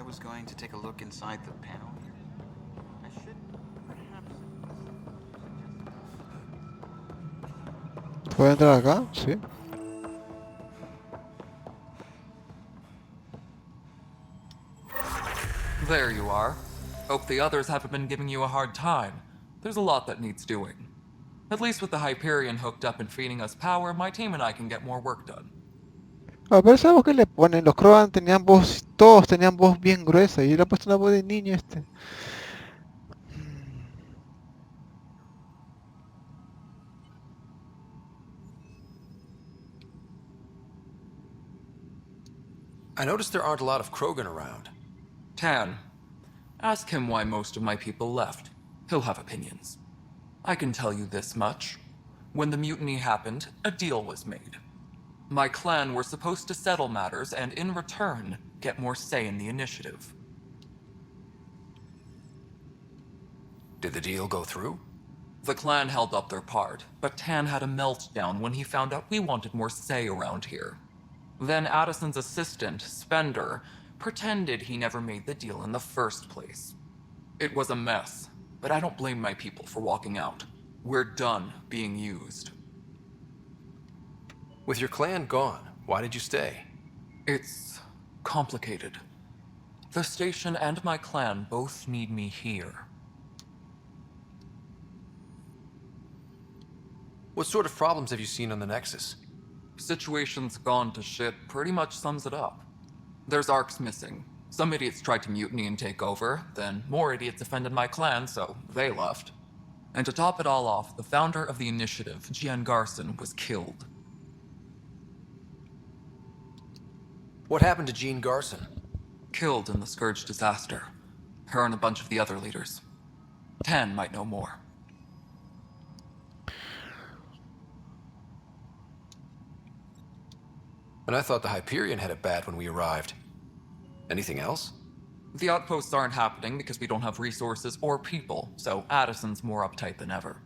I was going to take a look inside the panel here. I should perhaps... ¿Puedo entrar acá? Sí. There you are. Hope the others haven't been giving you a hard time. There's a lot that needs doing. At least with the Hyperion hooked up and feeding us power, my team and I can get more work done. A ver, ¿sabes qué le ponen? Los Crowan tenían voz, todos tenían voz bien gruesa y le han puesto una voz de niño este. I noticed there aren't a lot of Krogan around. Tan, ask him why most of my people left. He'll have opinions. I can tell you this much. When the mutiny happened, a deal was made. My clan were supposed to settle matters and, in return, get more say in the initiative. Did the deal go through? The clan held up their part, but Tan had a meltdown when he found out we wanted more say around here. Then Addison's assistant, Spender, pretended he never made the deal in the first place. It was a mess, but I don't blame my people for walking out. We're done being used. With your clan gone, why did you stay? It's complicated. The station and my clan both need me here. What sort of problems have you seen on the Nexus? Situation's gone to shit pretty much sums it up. There's arcs missing. Some idiots tried to mutiny and take over, then more idiots offended my clan, so they left. And to top it all off, the founder of the initiative, Gian Garson, was killed. What happened to Jean Garson? Killed in the Scourge disaster. Her and a bunch of the other leaders. Tan might know more. And I thought the Hyperion had it bad when we arrived. Anything else? The outposts aren't happening because we don't have resources or people, so Addison's more uptight than ever.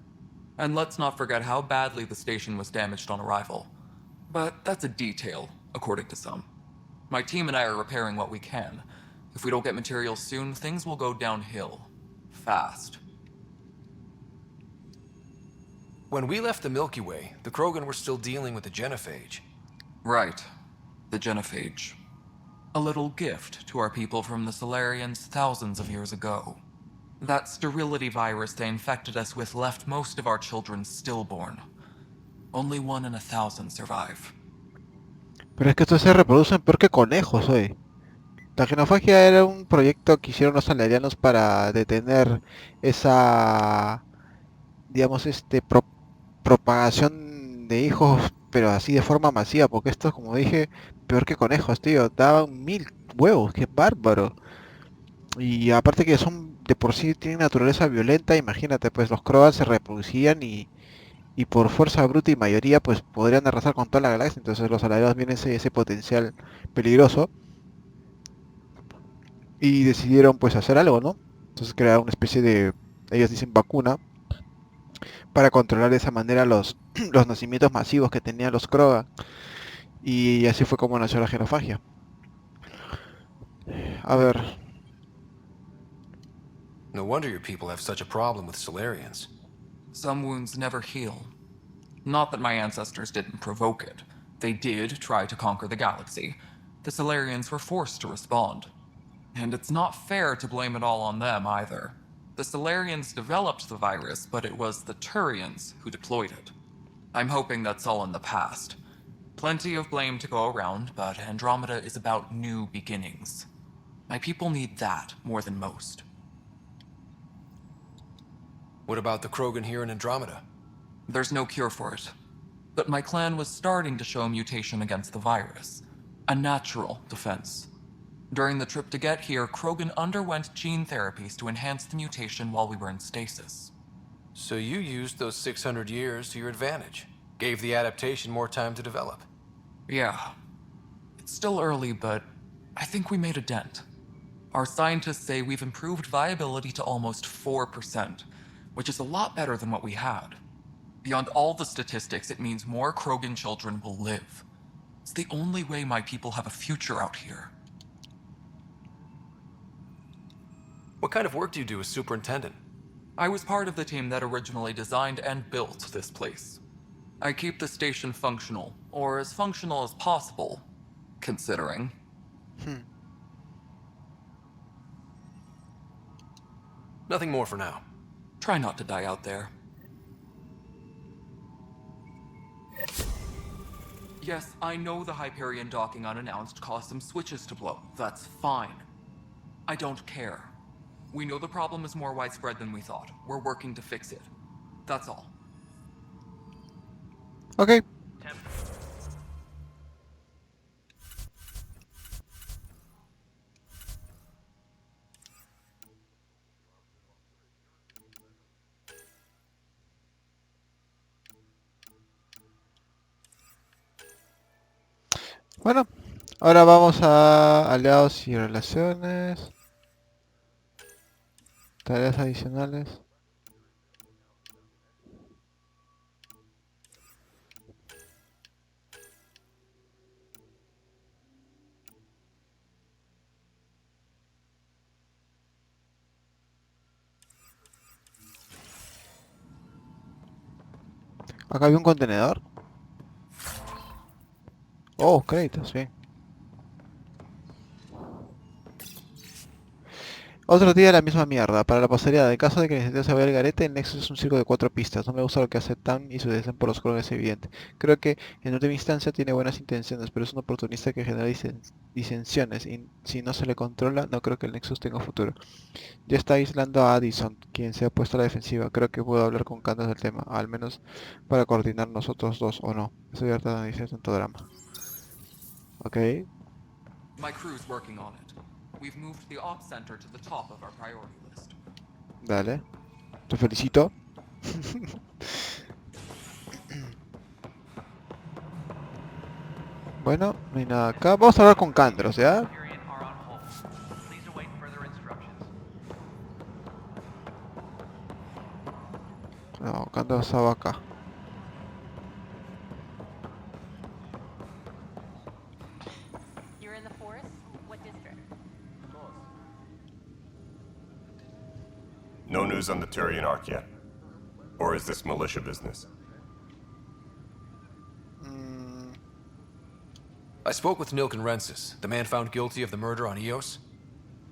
And let's not forget how badly the station was damaged on arrival. But that's a detail, according to some. My team and I are repairing what we can. If we don't get materials soon, things will go downhill. Fast. When we left the Milky Way, the Krogan were still dealing with the genophage. Right. The genophage. A little gift to our people from the Solarians thousands of years ago. That sterility virus they infected us with left most of our children stillborn. Only 1 in 1,000 survive. Pero es que estos se reproducen peor que conejos hoy. La genofagia era un proyecto que hicieron los salarianos para detener esa, digamos, propagación de hijos, pero así de forma masiva, porque esto, como dije, peor que conejos, tío, daban 1000 huevos, qué bárbaro. Y aparte que son, de por sí tienen naturaleza violenta, imagínate, pues los croats se reproducían y por fuerza bruta y mayoría, pues podrían arrasar con toda la galaxia, entonces los salarianos vienen ese potencial peligroso. Y decidieron pues hacer algo, ¿no? Entonces crear una especie de, ellos dicen vacuna, para controlar de esa manera los, los nacimientos masivos que tenían los Krogan. Y así fue como nació la genofagia. A ver. No wonder your people have such a problem with Solarians. Some wounds never heal. Not that my ancestors didn't provoke it. They did try to conquer the galaxy. The Solarians were forced to respond. And it's not fair to blame it all on them either. The Solarians developed the virus, but it was the Turians who deployed it. I'm hoping that's all in the past. Plenty of blame to go around, but Andromeda is about new beginnings. My people need that more than most. What about the Krogan here in Andromeda? There's no cure for it. But my clan was starting to show mutation against the virus. A natural defense. During the trip to get here, Krogan underwent gene therapies to enhance the mutation while we were in stasis. So you used those 600 years to your advantage. Gave the adaptation more time to develop. Yeah. It's still early, but I think we made a dent. Our scientists say we've improved viability to almost 4%, which is a lot better than what we had. Beyond all the statistics, it means more Krogan children will live. It's the only way my people have a future out here. What kind of work do you do as superintendent? I was part of the team that originally designed and built this place. I keep the station functional, or as functional as possible, considering. Nothing more for now. Try not to die out there. Yes, I know the Hyperion docking unannounced caused some switches to blow. That's fine. I don't care. We know the problem is more widespread than we thought. We're working to fix it. That's all. Ok. Bueno, ahora vamos a aliados y relaciones. Tareas adicionales. Acá había un contenedor. Oh, créditos, bien. Otro día la misma mierda. Para la posteridad, en caso de que necesite saber el garete, el Nexus es un circo de 4 pistas. No me gusta lo que hace Tam y su desdén por los colores es evidente. Creo que en última instancia tiene buenas intenciones, pero es un oportunista que genera disensiones y si no se le controla, no creo que el Nexus tenga futuro. Ya está aislando a Addison, quien se ha puesto a la defensiva. Creo que puedo hablar con Candace del tema, al menos para coordinar nosotros dos, o no. Estoy harta de analizar tanto drama. Ok. My crew's working on it. We've moved the ops center to the top of our priority list. Dale. Te felicito. Bueno, no hay nada acá. Vamos a hablar con Candros, ¿ya? No, Candros estaba acá. You're in the forest? What district? No news on the Turian Ark yet? Or is this militia business? I spoke with Nilken Rensis, the man found guilty of the murder on Eos.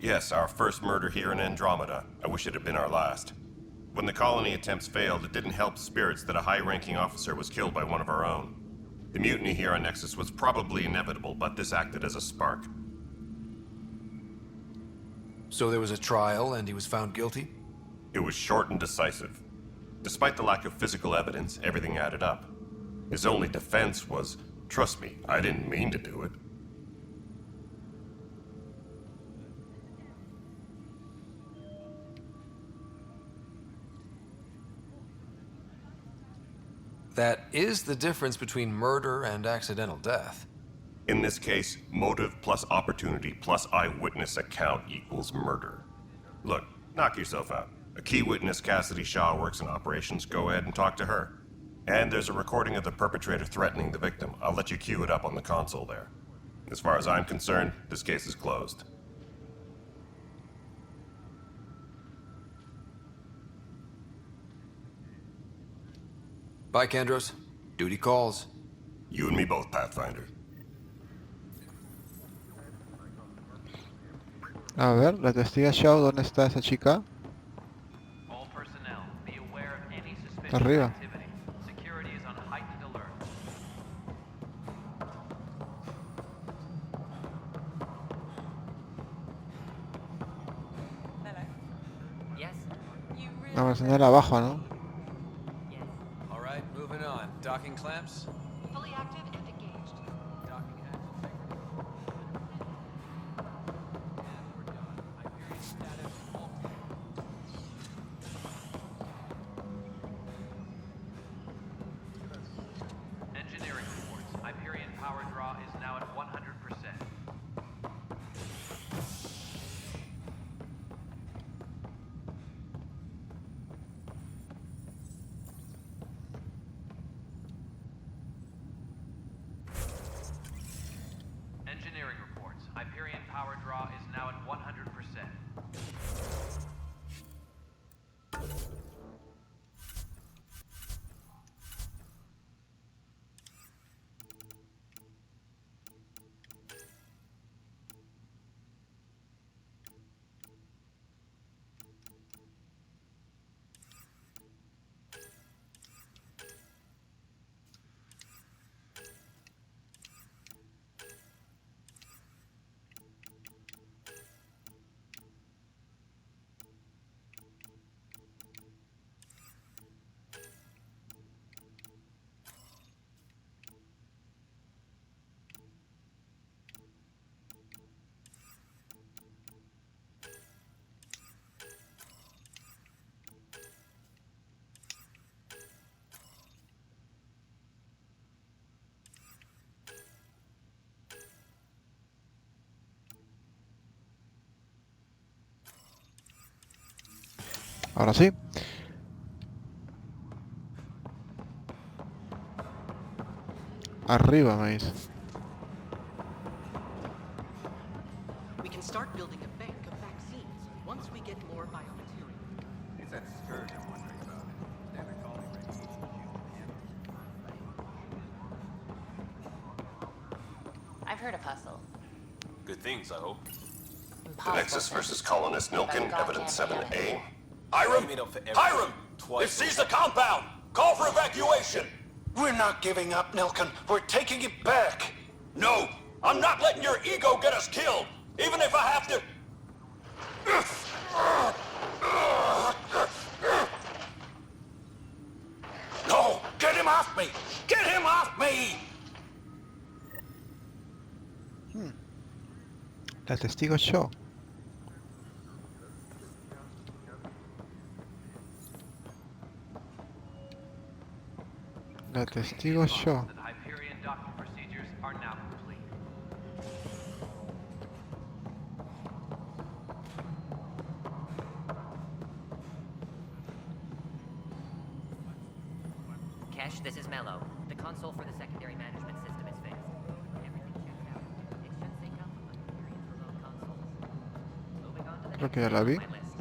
Yes, our first murder here in Andromeda. I wish it had been our last. When the colony attempts failed, it didn't help spirits that a high-ranking officer was killed by one of our own. The mutiny here on Nexus was probably inevitable, but this acted as a spark. So there was a trial and he was found guilty? It was short and decisive. Despite the lack of physical evidence, everything added up. His only defense was, trust me, I didn't mean to do it. That is the difference between murder and accidental death. In this case, motive plus opportunity plus eyewitness account equals murder. Look, knock yourself out. A key witness, Cassidy Shaw, works in operations. Go ahead and talk to her. And there's a recording of the perpetrator threatening the victim. I'll let you cue it up on the console there. As far as I'm concerned, this case is closed. Bye, Kandros. Duty calls. You and me both, Pathfinder. A ver, la testiga Shaw, ¿dónde está esa chica? All personnel, be aware of any suspicious Arriba. activity. Security is on heightened alert. Yes. You really Vamos a señalar abajo, ¿no? Yes. All right, moving on. Docking clamps? Fully active and engaged. Docking Engineering reports. Hyperion power draw is now at 100%. Ahora sí. Arriba me dice. We can start building a bank of vaccines once we get more biomaterial. It's that scourge I'm wondering about. Never call me radiation. I've heard of Hustle. Good things, I hope. The Impossible Nexus things. versus Colonist Nilkin, Goddamn Evidence panic. 7A. Hiram! Hiram! They've seized the compound! Call for evacuation! We're not giving up, Nilkin. We're taking it back. No! I'm not letting your ego get us killed! Even if I have to... No! Get him off me! Get him off me! La testigo yo. La testigo yo. That Hyperion docking procedures are now complete. Kesh, this is Mello. The console for the secondary management system is fixed. Everything checks out. It should sync up with Hyperion's remote consoles. Moving on to the Creo next que ya la thing vi. on my list.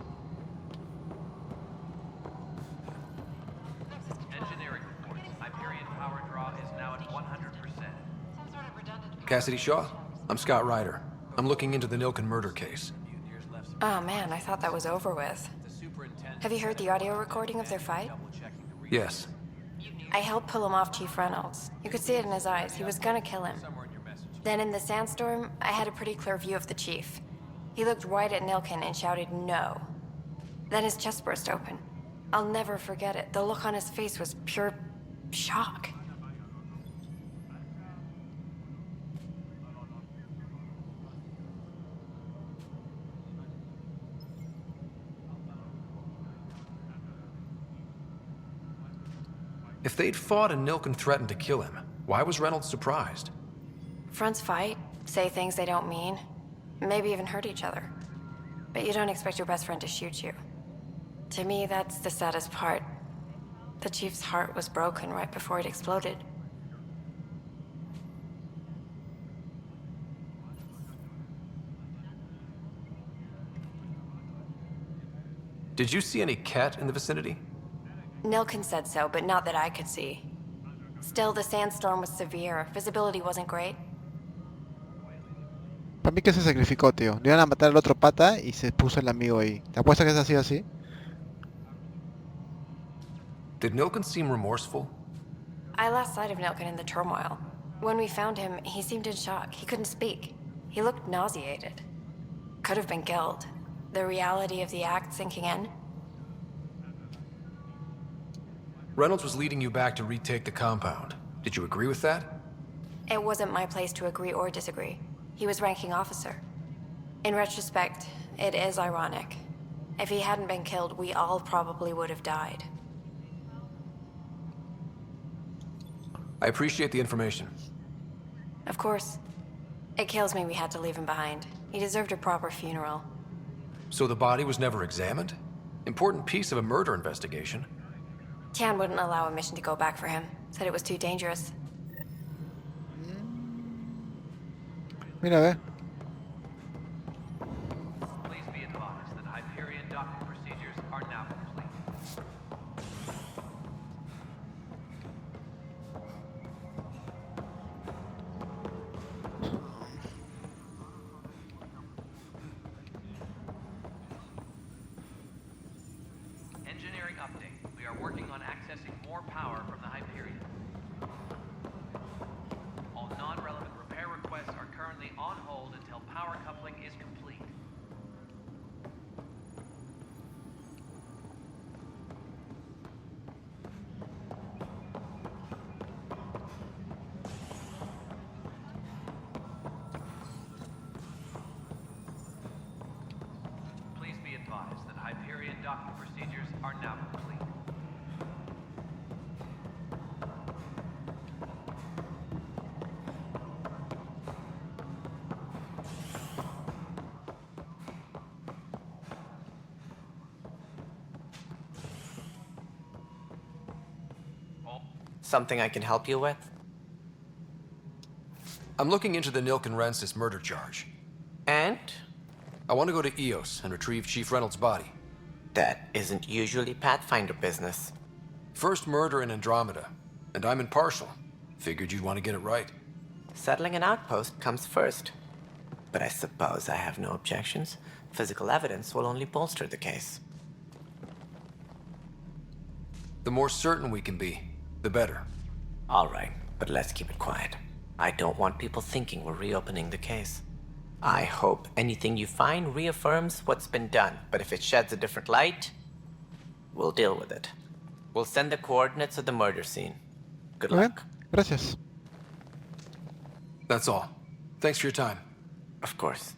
Engineering reports. Hyperion power draw is now at 100%. Cassidy Shaw? I'm Scott Ryder. I'm looking into the Nilkin murder case. Oh man, I thought that was over with. Have you heard the audio recording of their fight? Yes. I helped pull him off Chief Reynolds. You could see it in his eyes. He was gonna kill him. Then in the sandstorm, I had a pretty clear view of the chief. He looked right at Nilkin and shouted no. Then his chest burst open. I'll never forget it. The look on his face was pure shock. If they'd fought and Nilkin threatened to kill him, why was Reynolds surprised? Fronts fight, say things they don't mean, maybe even hurt each other. But you don't expect your best friend to shoot you. To me, that's the saddest part. The chief's heart was broken right before it exploded. Did you see any cat in the vicinity? Nilkin said so, but not that I could see. Still, the sandstorm was severe. Visibility wasn't great. Para mí que se sacrificó, tío. Le iban a matar al otro pata y se puso el amigo ahí. ¿Te apuestas que es así así? Did Nilkin seem remorseful? I lost sight of Nilkin in the turmoil. When we found him, he seemed in shock. He couldn't speak. He looked nauseated. Could have been killed. The reality of the act sinking in. Reynolds was leading you back to retake the compound. Did you agree with that? It wasn't my place to agree or disagree. He was ranking officer. In retrospect, it is ironic. If he hadn't been killed, we all probably would have died. I appreciate the information. Of course. It kills me we had to leave him behind. He deserved a proper funeral. So the body was never examined? Important piece of a murder investigation. Tian wouldn't allow a mission to go back for him. Said it was too dangerous. Mira, ve. Please be advised that Hyperion docking procedures are now complete. Engineering update. We are working on accessing more power from the Hyperion. All non-relevant repair requests are currently on hold until power coupling is complete. Please be advised that Hyperion docking procedures are now complete. Something I can help you with? I'm looking into the Nilken murder charge. And? I want to go to EOS and retrieve Chief Reynolds' body. That isn't usually Pathfinder business. First murder in Andromeda, and I'm impartial. Figured you'd want to get it right. Settling an outpost comes first. But I suppose I have no objections. Physical evidence will only bolster the case. The more certain we can be, the better. All right, but let's keep it quiet. I don't want people thinking we're reopening the case. I hope anything you find reaffirms what's been done, but if it sheds a different light, we'll deal with it. We'll send the coordinates of the murder scene. Good luck. Gracias. That's all. Thanks for your time. Of course.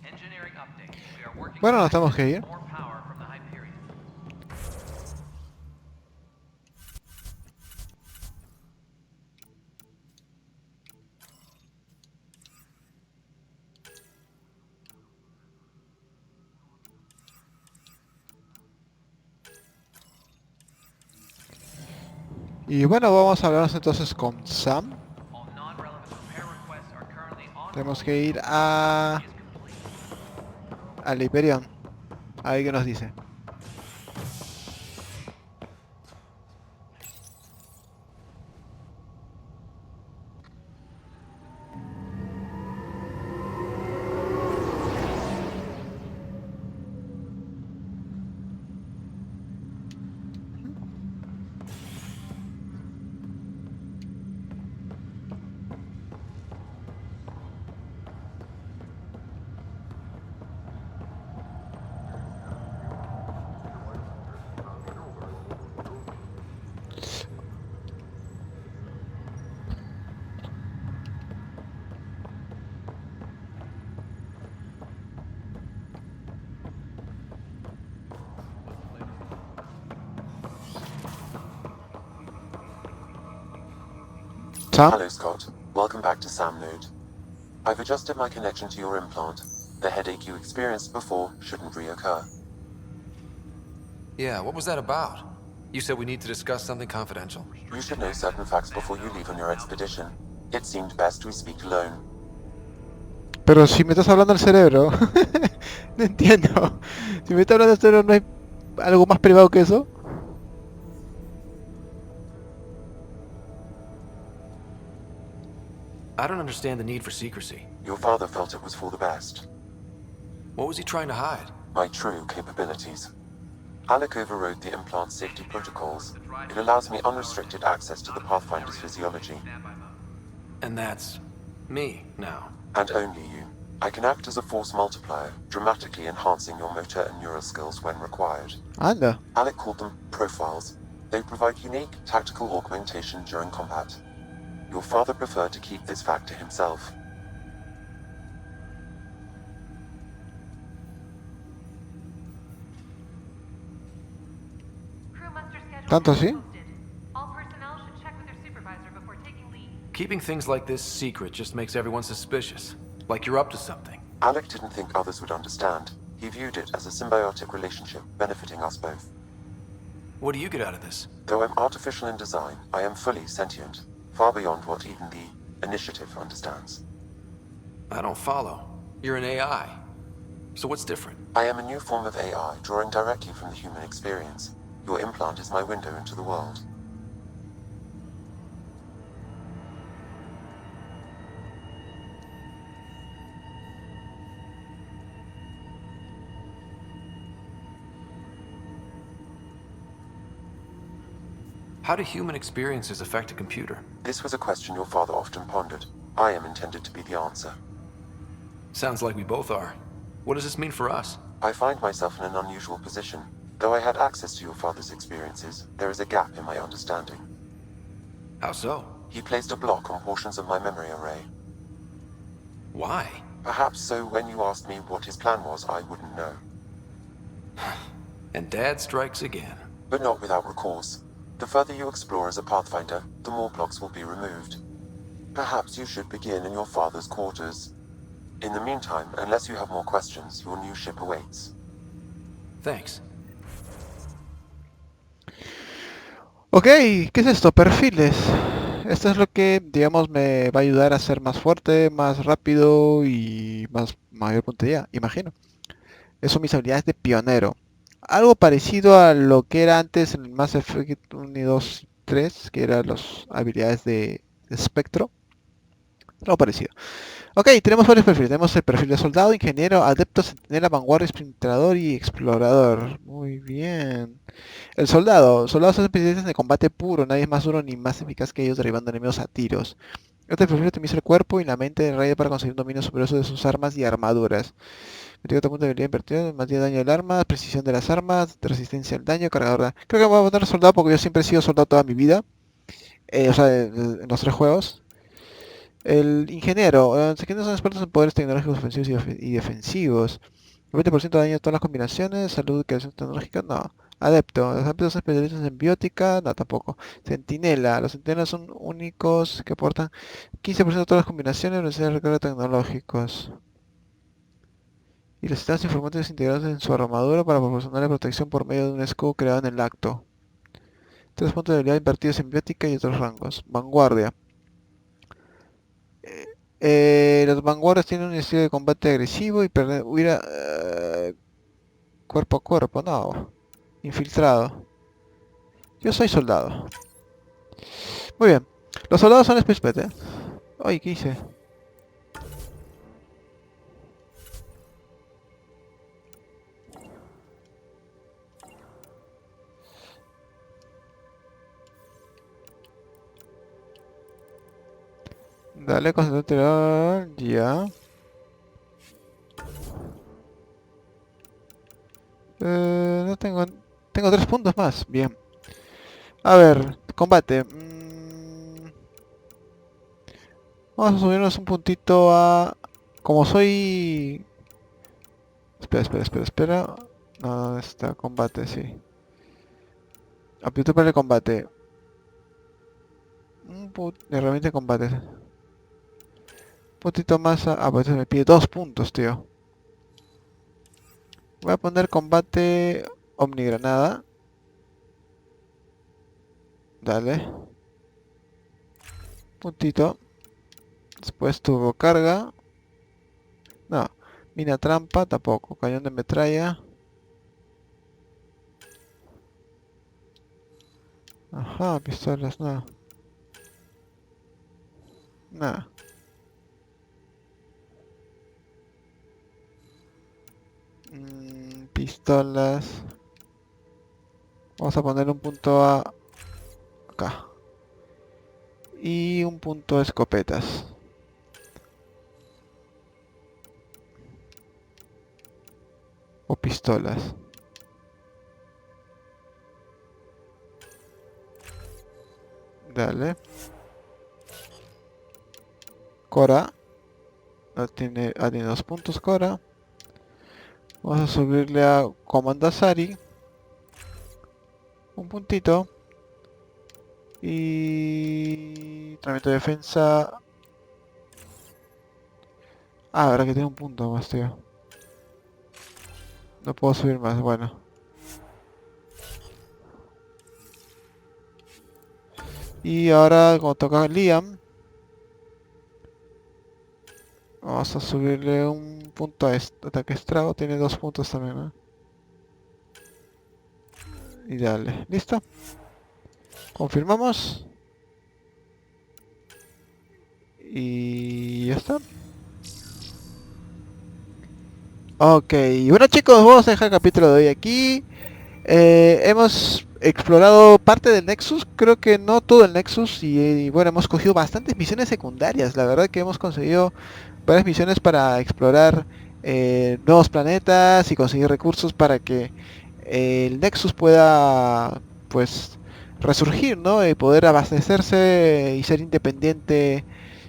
Engineering update. We are working Bueno, nos tenemos que ir. more power from the Hyperion. Y bueno, vamos a hablarnos entonces con Sam. All non-relevant repair requests are currently on Tenemos que ir a... al Hyperion. A ver qué nos dice. Sam? Hello, Scott. Welcome back to Sam Node. I've adjusted my connection to your implant. The headache you experienced before shouldn't reoccur. Yeah, what was that about? You said we need to discuss something confidential. You should know certain facts before you leave on your expedition. It seemed best we speak alone. Pero si me estás hablando del cerebro. No entiendo. Si me estás hablando del cerebro, ¿no hay algo más privado que eso? I don't understand the need for secrecy. Your father felt it was for the best. What was he trying to hide? My true capabilities. Alec overrode the implant's safety protocols. It allows me unrestricted access to the Pathfinder's physiology. And that's... me, now. And only you. I can act as a force multiplier, dramatically enhancing your motor and neural skills when required. Anda. Alec called them profiles. They provide unique tactical augmentation during combat. Your father preferred to keep this fact to himself. ¿Tanto así? All personnel should check with their supervisor before taking leave. Keeping things like this secret just makes everyone suspicious. Like you're up to something. Alec didn't think others would understand. He viewed it as a symbiotic relationship, benefiting us both. What do you get out of this? Though I'm artificial in design, I am fully sentient. Far beyond what even the Initiative understands. I don't follow. You're an AI. So what's different? I am a new form of AI, drawing directly from the human experience. Your implant is my window into the world. How do human experiences affect a computer? This was a question your father often pondered. I am intended to be the answer. Sounds like we both are. What does this mean for us? I find myself in an unusual position. Though I had access to your father's experiences, there is a gap in my understanding. How so? He placed a block on portions of my memory array. Why? Perhaps so when you asked me what his plan was, I wouldn't know. And Dad strikes again. But not without recourse. The further you explore as a Pathfinder, the more blocks will be removed. Perhaps you should begin in your father's quarters. In the meantime, unless you have more questions, your new ship awaits. Thanks. Ok, ¿qué es esto? Perfiles. Esto es lo que, digamos, me va a ayudar a ser más fuerte, más rápido y mayor puntería, imagino. Eso son mis habilidades de pionero. Algo parecido a lo que era antes en el Mass Effect 1 y 2 y 3, que eran las habilidades de espectro. Algo parecido. Ok, tenemos varios perfiles. Tenemos el perfil de soldado, ingeniero, adepto, centinela, vanguardia, explorador y explorador. Muy bien. El soldado. Soldados son especialistas de combate puro. Nadie es más duro ni más eficaz que ellos derribando enemigos a tiros. Este perfil optimiza el cuerpo y la mente del rey para conseguir un dominio superior de sus armas y armaduras. 24 puntos de habilidad invertido, más 10 daño del arma, precisión de las armas, resistencia al daño, cargador. Creo que voy a votar soldado porque yo siempre he sido soldado toda mi vida. O sea, en los 3 juegos. El ingeniero. Los ingenieros son expertos en poderes tecnológicos ofensivos y defensivos. 20% de daño a todas las combinaciones. Salud, creación tecnológica, no. Adepto. Los adeptos son especialistas en biótica, no, tampoco. Centinela. Los centinelas son únicos que aportan 15% de todas las combinaciones, velocidad de recarga tecnológicos. Y los sistemas informáticos integrados en su armadura para proporcionarle protección por medio de un escudo creado en el acto. 3 puntos de habilidad invertidos en biótica y otros rangos. Vanguardia. Los vanguardias tienen un estilo de combate agresivo y huir cuerpo a cuerpo, no. Infiltrado. Yo soy soldado. Muy bien. Los soldados son especie. Ay, ¿qué hice? Dale, concentrar, ya. No tengo... Tengo 3 puntos más, bien. A ver, combate. Vamos a subirnos un puntito a... Como soy... Espera. No, ¿dónde está? Combate, sí. Aptitud para el combate. Herramienta de combate. Un puntito más a... Ah, pues me pide 2 puntos, tío. Voy a poner combate omnigranada. Dale. Puntito. Después turbo carga. No. Mina trampa, tampoco. Cañón de metralla. Ajá, pistolas, no. Nada. Pistolas. Vamos a poner un punto a... acá. Y un punto a escopetas. O pistolas. Dale. Cora. Tiene 2 puntos Cora. Vamos a subirle a Comandasari. Un puntito. Y... tratamiento de defensa. Ah, ahora que tiene un punto más, tío. No puedo subir más, bueno. Y ahora, como toca Liam, vamos a subirle un punto a ataque estrago. Tiene 2 puntos también, ¿no? Y dale, listo. Confirmamos. Y ya está. Ok, bueno chicos, vamos a dejar el capítulo de hoy aquí. Hemos explorado parte del Nexus, creo que no todo el Nexus, y bueno, hemos cogido bastantes misiones secundarias. La verdad que hemos conseguido varias misiones para explorar nuevos planetas y conseguir recursos para que el Nexus pueda, pues, resurgir, ¿no? Y poder abastecerse y ser independiente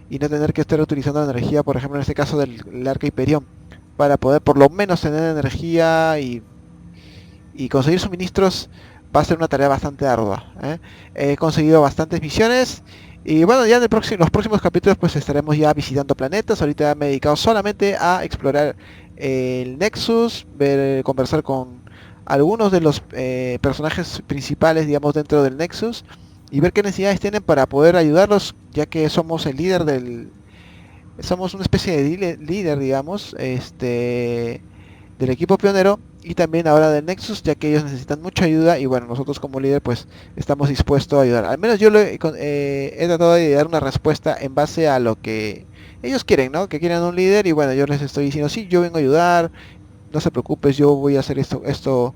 y no tener que estar utilizando la energía, por ejemplo en este caso del arca Hyperion, para poder por lo menos tener energía y conseguir suministros. Va a ser una tarea bastante ardua, ¿eh? He conseguido bastantes misiones y bueno, ya en los próximos capítulos pues estaremos ya visitando planetas. Ahorita me he dedicado solamente a explorar el Nexus, conversar con algunos de los personajes principales, digamos, dentro del Nexus, y ver qué necesidades tienen para poder ayudarlos, ya que somos el líder somos una especie de líder, digamos, del equipo pionero, y también ahora del Nexus, ya que ellos necesitan mucha ayuda, y bueno, nosotros como líder pues estamos dispuestos a ayudar. Al menos yo he tratado de dar una respuesta en base a lo que ellos quieren, ¿no? Que quieren un líder, y bueno, yo les estoy diciendo, sí, yo vengo a ayudar, no se preocupes, yo voy a hacer esto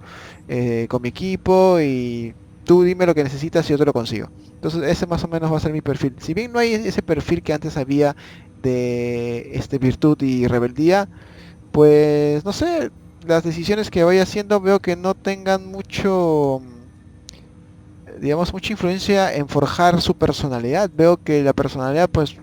con mi equipo, y tú dime lo que necesitas y yo te lo consigo. Entonces ese más o menos va a ser mi perfil. Si bien no hay ese perfil que antes había de virtud y rebeldía, pues no sé, las decisiones que vaya haciendo veo que no tengan mucho, digamos, mucha influencia en forjar su personalidad. Veo que la personalidad, pues,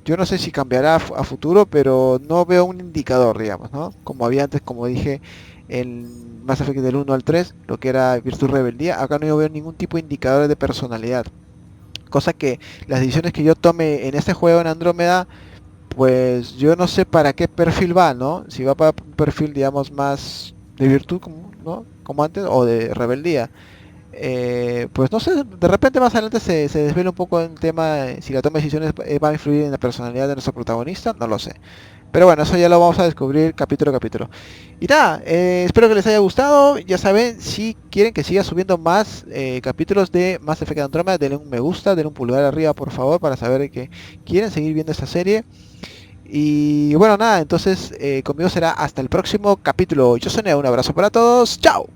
yo no sé si cambiará a futuro, pero no veo un indicador, digamos, ¿no? Como había antes, como dije, en Mass Effect del 1 al 3, lo que era virtud rebeldía, acá no veo ningún tipo de indicador de personalidad. Cosa que las decisiones que yo tome en este juego en Andrómeda, pues yo no sé para qué perfil va, ¿no? Si va para un perfil, digamos, más de virtud, ¿no? Como antes, o de rebeldía. Pues no sé, de repente más adelante se desvela un poco el tema, si la toma de decisiones va a influir en la personalidad de nuestro protagonista, no lo sé. Pero bueno, eso ya lo vamos a descubrir capítulo a capítulo. Y nada, espero que les haya gustado. Ya saben, si quieren que siga subiendo más capítulos de Mass Effect Andromeda, denle un me gusta, denle un pulgar arriba por favor, para saber que quieren seguir viendo esta serie. Y bueno, nada, entonces conmigo será hasta el próximo capítulo. Yo soy Neo, un abrazo para todos, chao.